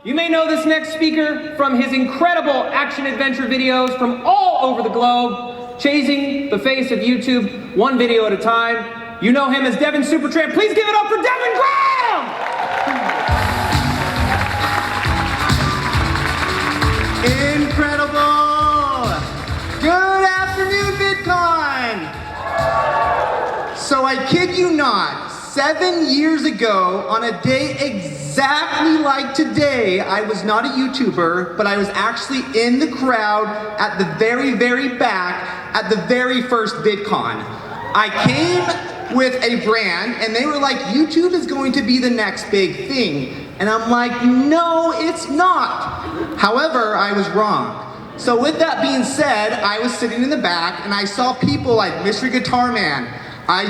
You may know this next speaker from his incredible action-adventure videos from all over the globe, chasing the face of YouTube one video at a time. You know him as Devin Supertramp. Please give it up for Devin Graham! Incredible! Good afternoon, VidCon! So I kid you not, 7 years ago, on a day exactly like today, I was not a YouTuber, but I was actually in the crowd at the very, very back at the very first VidCon. I came with a brand, and they were like, YouTube is going to be the next big thing. And I'm like, no, it's not. However, I was wrong. So with that being said, I was sitting in the back, and I saw people like Mr. Guitar Man,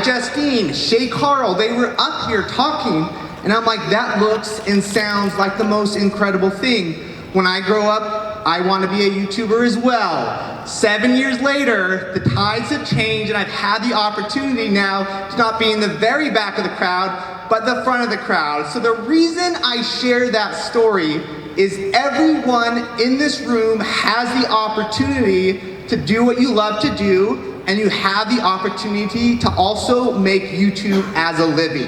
Justine, Shay Carl, they were up here talking, and I'm like, that looks and sounds like the most incredible thing. When I grow up, I want to be a YouTuber as well. 7 years later, the tides have changed, and I've had the opportunity now to not be in the very back of the crowd, but the front of the crowd. So the reason I share that story is everyone in this room has the opportunity to do what you love to do, and you have the opportunity to also make YouTube as a living.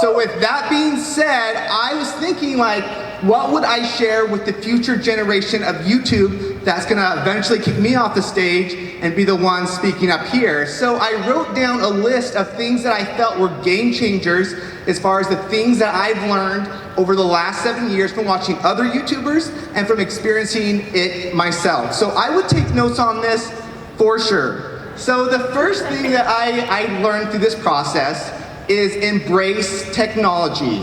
So with that being said, I was thinking like, what would I share with the future generation of YouTube that's gonna eventually kick me off the stage and be the one speaking up here? So I wrote down a list of things that I felt were game changers as far as the things that I've learned over the last 7 years from watching other YouTubers and from experiencing it myself. So I would take notes on this for sure. So the first thing that I learned through this process is embrace technology.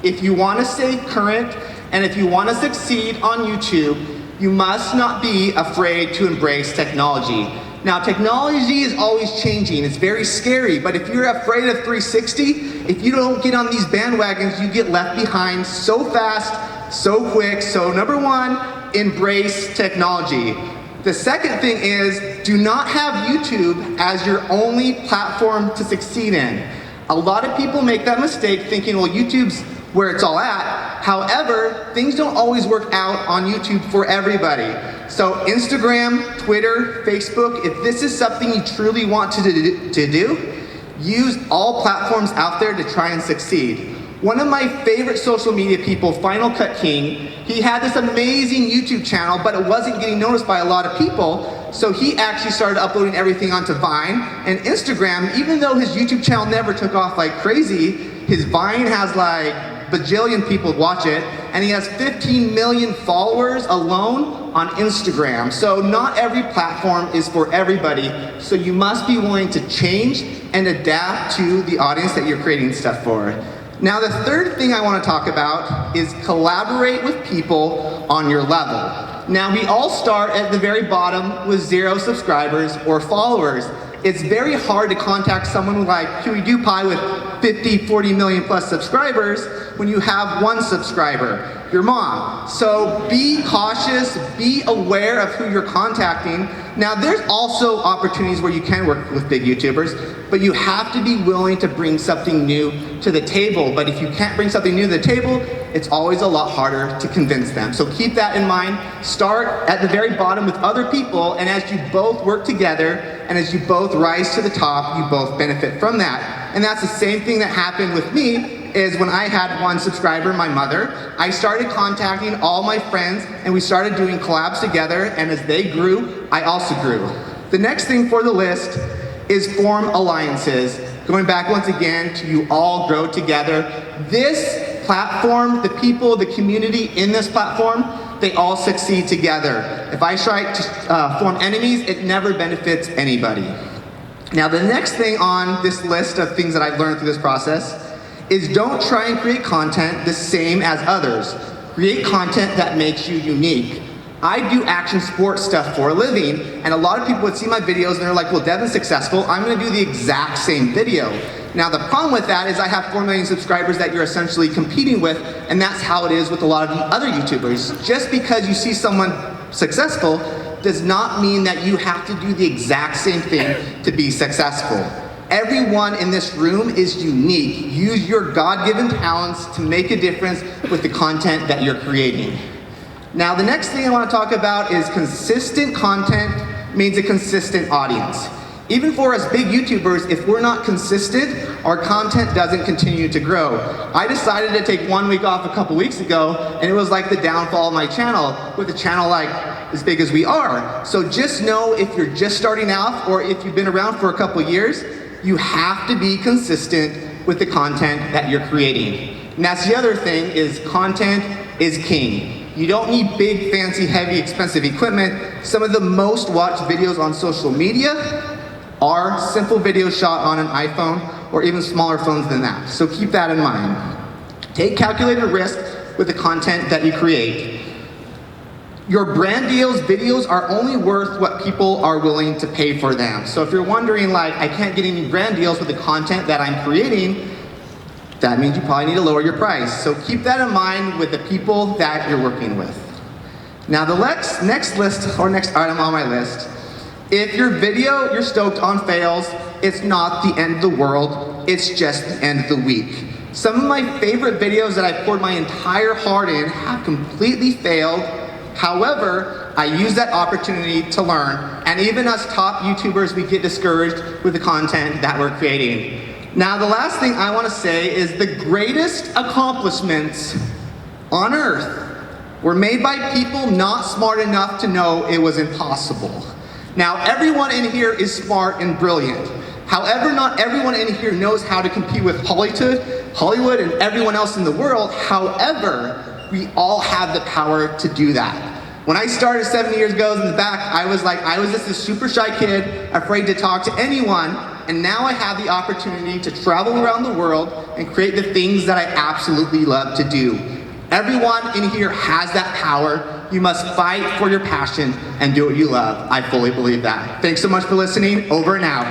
If you want to stay current and if you want to succeed on YouTube, you must not be afraid to embrace technology. Now, technology is always changing. It's very scary, but if you're afraid of 360, if you don't get on these bandwagons, you get left behind so fast, so quick. So number one, embrace technology. The second thing is, do not have YouTube as your only platform to succeed in. A lot of people make that mistake thinking, well, YouTube's where it's all at. However, things don't always work out on YouTube for everybody. So Instagram, Twitter, Facebook, if this is something you truly want to do, use all platforms out there to try and succeed. One of my favorite social media people, Final Cut King, he had this amazing YouTube channel, but it wasn't getting noticed by a lot of people, so he actually started uploading everything onto Vine and Instagram. Even though his YouTube channel never took off like crazy, his Vine has like bajillion people watch it, and he has 15 million followers alone on Instagram. So not every platform is for everybody, so you must be willing to change and adapt to the audience that you're creating stuff for. Now, the third thing I want to talk about is collaborate with people on your level. Now, we all start at the very bottom with 0 subscribers or followers. It's very hard to contact someone like Huey Dewey with 50, 40 million plus subscribers when you have 1 subscriber, your mom. So be cautious, be aware of who you're contacting. Now, there's also opportunities where you can work with big YouTubers, but you have to be willing to bring something new to the table. But if you can't bring something new to the table, it's always a lot harder to convince them. So keep that in mind. Start at the very bottom with other people, and as you both work together, and as you both rise to the top, you both benefit from that. And that's the same thing that happened with me, is when I had 1 subscriber, my mother, I started contacting all my friends, and we started doing collabs together, and as they grew, I also grew. The next thing for the list is form alliances. Going back once again to you all grow together. This platform, the people, the community in this platform, they all succeed together. If I try to form enemies, it never benefits anybody. Now, the next thing on this list of things that I've learned through this process is don't try and create content the same as others. Create content that makes you unique. I do action sports stuff for a living, and a lot of people would see my videos and they're like, well, Devin's successful, I'm gonna do the exact same video. Now, the problem with that is I have 4 million subscribers that you're essentially competing with, and that's how it is with a lot of the other YouTubers. Just because you see someone successful does not mean that you have to do the exact same thing to be successful. Everyone in this room is unique. Use your God-given talents to make a difference with the content that you're creating. Now, the next thing I want to talk about is consistent content means a consistent audience. Even for us big YouTubers, if we're not consistent, our content doesn't continue to grow. I decided to take 1 week off a couple weeks ago, and it was like the downfall of my channel, with a channel like as big as we are. So just know, if you're just starting out or if you've been around for a couple years, you have to be consistent with the content that you're creating. And that's the other thing, is content is king. You don't need big, fancy, heavy, expensive equipment. Some of the most watched videos on social media are simple videos shot on an iPhone or even smaller phones than that. So keep that in mind. Take calculated risk with the content that you create. Your brand deals, videos are only worth what people are willing to pay for them. So if you're wondering, like, I can't get any brand deals with the content that I'm creating, that means you probably need to lower your price. So keep that in mind with the people that you're working with. Now the next item on my list, if your video you're stoked on fails, it's not the end of the world, it's just the end of the week. Some of my favorite videos that I poured my entire heart in have completely failed. However, I use that opportunity to learn, and even us top YouTubers, we get discouraged with the content that we're creating. Now, the last thing I want to say is the greatest accomplishments on earth were made by people not smart enough to know it was impossible. Now, everyone in here is smart and brilliant. However, not everyone in here knows how to compete with Hollywood and everyone else in the world. However, we all have the power to do that. When I started 7 years ago in the back, I was just a super shy kid, afraid to talk to anyone, and now I have the opportunity to travel around the world and create the things that I absolutely love to do. Everyone in here has that power. You must fight for your passion and do what you love. I fully believe that. Thanks so much for listening. Over and out.